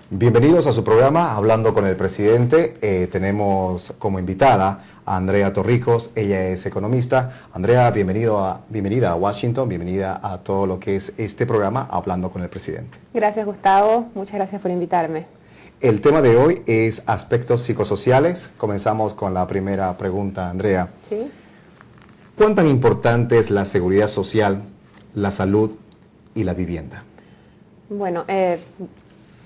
Bienvenidos a su programa Hablando con el Presidente. Tenemos como invitada a Andrea Torrijos, ella es economista. Andrea, bienvenida a Washington, bienvenida a todo lo que es este programa Hablando con el Presidente. Gracias, Gustavo, muchas gracias por invitarme. El tema de hoy es aspectos psicosociales. Comenzamos con la primera pregunta, Andrea. ¿Sí? ¿Cuán tan importante es la seguridad social, la salud y la vivienda? Bueno,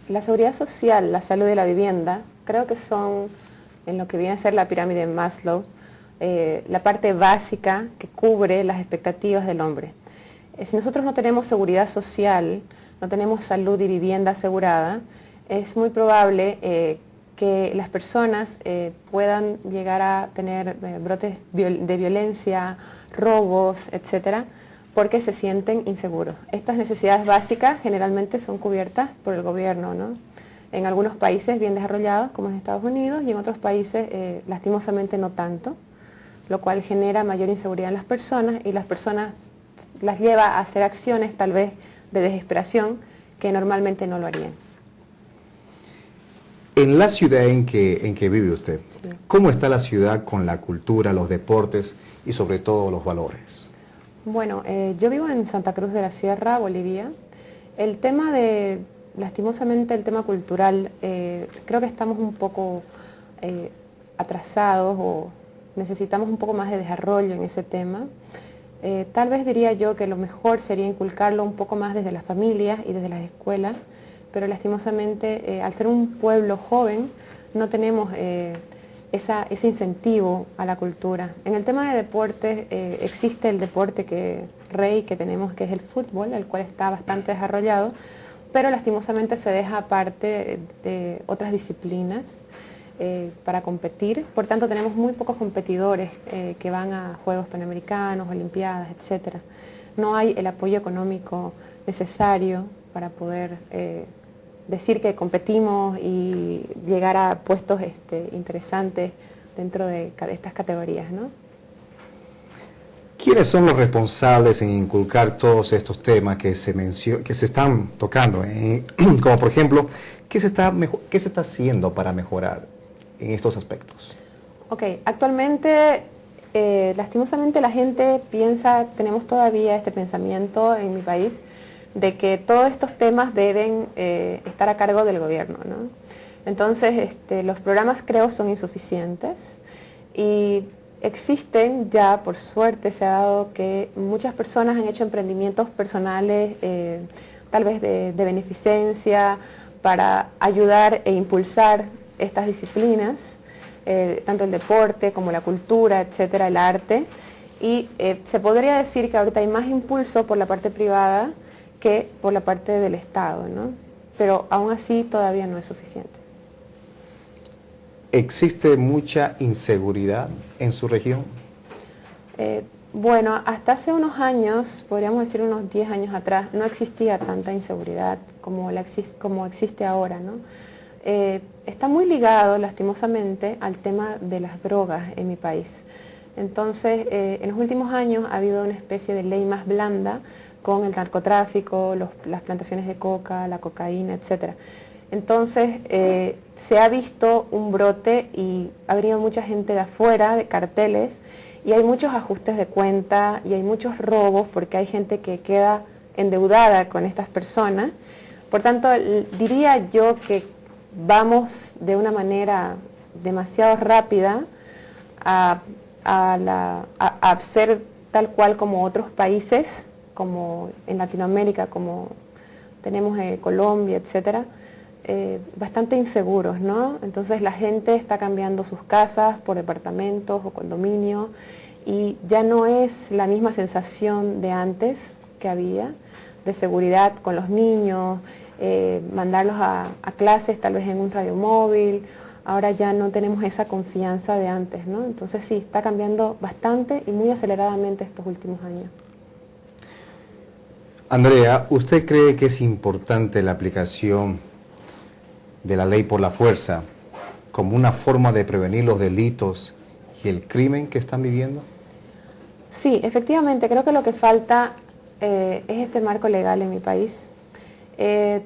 la seguridad social, la salud y la vivienda, creo que son, en lo que viene a ser la pirámide de Maslow, la parte básica que cubre las expectativas del hombre. Si nosotros no tenemos seguridad social, no tenemos salud y vivienda asegurada, es muy probable que las personas puedan llegar a tener brotes de violencia, robos, etcétera, porque se sienten inseguros. Estas necesidades básicas generalmente son cubiertas por el gobierno, ¿no? En algunos países bien desarrollados, como en Estados Unidos, y en otros países, lastimosamente, no tanto, lo cual genera mayor inseguridad en las personas y las personas las lleva a hacer acciones, tal vez, de desesperación, que normalmente no lo harían. En la ciudad en que vive usted, Sí. ¿Cómo está la ciudad con la cultura, los deportes y sobre todo los valores? Bueno, yo vivo en Santa Cruz de la Sierra, Bolivia. El tema lastimosamente el tema cultural, creo que estamos un poco atrasados o necesitamos un poco más de desarrollo en ese tema. Tal vez diría yo que lo mejor sería inculcarlo un poco más desde las familias y desde las escuelas, pero lastimosamente al ser un pueblo joven no tenemos ese incentivo a la cultura. En el tema de deportes existe el deporte rey que tenemos, que es el fútbol, el cual está bastante desarrollado, pero lastimosamente se deja aparte de otras disciplinas para competir. Por tanto, tenemos muy pocos competidores que van a Juegos Panamericanos, Olimpiadas, etc. No hay el apoyo económico necesario para poder decir que competimos y llegar a puestos interesantes dentro de estas categorías, ¿no? ¿Quiénes son los responsables en inculcar todos estos temas que se están tocando? Como por ejemplo, ¿qué se está haciendo para mejorar en estos aspectos? Ok, actualmente, lastimosamente la gente tenemos todavía este pensamiento en mi país, de que todos estos temas deben estar a cargo del gobierno, ¿no? Entonces, los programas creo son insuficientes y existen ya, por suerte se ha dado que muchas personas han hecho emprendimientos personales, tal vez de beneficencia, para ayudar e impulsar estas disciplinas, tanto el deporte como la cultura, etcétera, el arte, y se podría decir que ahorita hay más impulso por la parte privada que por la parte del Estado, ¿no? Pero aún así todavía no es suficiente. ¿Existe mucha inseguridad en su región? Bueno, hasta hace unos años, podríamos decir unos 10 años atrás, no existía tanta inseguridad como existe ahora, ¿no? Está muy ligado, lastimosamente, al tema de las drogas en mi país. Entonces, en los últimos años ha habido una especie de ley más blanda con el narcotráfico, las plantaciones de coca, la cocaína, etc. Entonces, se ha visto un brote y ha venido mucha gente de afuera, de carteles, y hay muchos ajustes de cuenta y hay muchos robos porque hay gente que queda endeudada con estas personas. Por tanto, diría yo que vamos de una manera demasiado rápida a ser tal cual como otros países, como en Latinoamérica, como tenemos Colombia, etcétera, bastante inseguros, ¿no? Entonces la gente está cambiando sus casas por departamentos o condominios y ya no es la misma sensación de antes que había, de seguridad con los niños, mandarlos a clases tal vez en un radiomóvil. Ahora ya no tenemos esa confianza de antes, ¿no? Entonces sí, está cambiando bastante y muy aceleradamente estos últimos años. Andrea, ¿usted cree que es importante la aplicación de la ley por la fuerza como una forma de prevenir los delitos y el crimen que están viviendo? Sí, efectivamente, creo que lo que falta es este marco legal en mi país.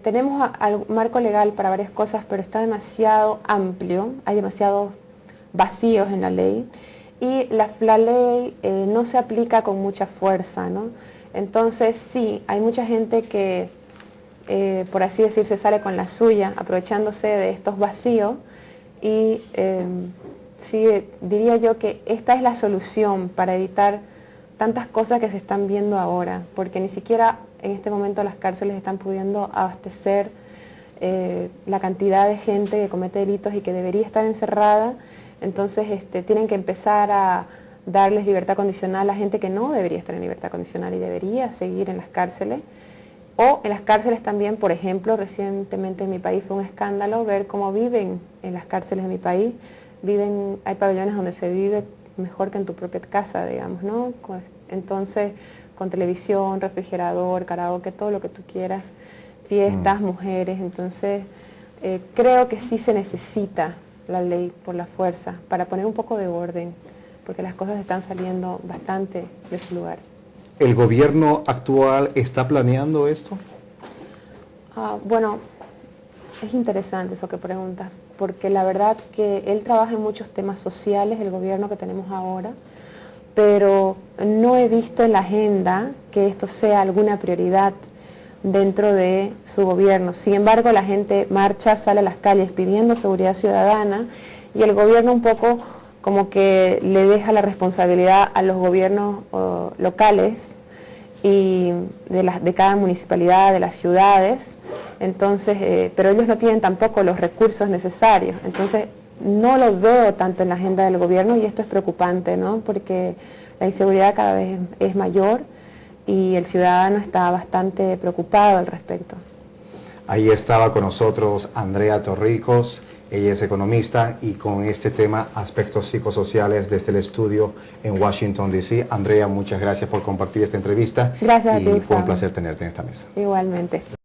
Tenemos al marco legal para varias cosas, pero está demasiado amplio, hay demasiados vacíos en la ley y la ley no se aplica con mucha fuerza, ¿no? Entonces sí, hay mucha gente que, por así decir, se sale con la suya, aprovechándose de estos vacíos y sí, diría yo que esta es la solución para evitar tantas cosas que se están viendo ahora, porque ni siquiera en este momento las cárceles están pudiendo abastecer la cantidad de gente que comete delitos y que debería estar encerrada. Entonces tienen que empezar a darles libertad condicional a gente que no debería estar en libertad condicional y debería seguir en las cárceles. O en las cárceles también, por ejemplo, recientemente en mi país fue un escándalo ver cómo viven en las cárceles de mi país. Hay pabellones donde se vive mejor que en tu propia casa, digamos, ¿no? Entonces, con televisión, refrigerador, karaoke, todo lo que tú quieras, fiestas, mujeres. Entonces, creo que sí se necesita la ley por la fuerza para poner un poco de orden, porque las cosas están saliendo bastante de su lugar. ¿El gobierno actual está planeando esto? Bueno, es interesante eso que preguntas, porque la verdad que él trabaja en muchos temas sociales, el gobierno que tenemos ahora, pero no he visto en la agenda que esto sea alguna prioridad dentro de su gobierno. Sin embargo, la gente marcha, sale a las calles pidiendo seguridad ciudadana y el gobierno un poco como que le deja la responsabilidad a los gobiernos locales y de cada municipalidad, de las ciudades. Entonces, pero ellos no tienen tampoco los recursos necesarios. Entonces, no lo veo tanto en la agenda del gobierno y esto es preocupante, ¿no? Porque la inseguridad cada vez es mayor y el ciudadano está bastante preocupado al respecto. Ahí estaba con nosotros Andrea Torricos, ella es economista y con este tema, aspectos psicosociales desde el estudio en Washington, D.C. Andrea, muchas gracias por compartir esta entrevista. Gracias a ti, y fue un placer tenerte en esta mesa. Igualmente.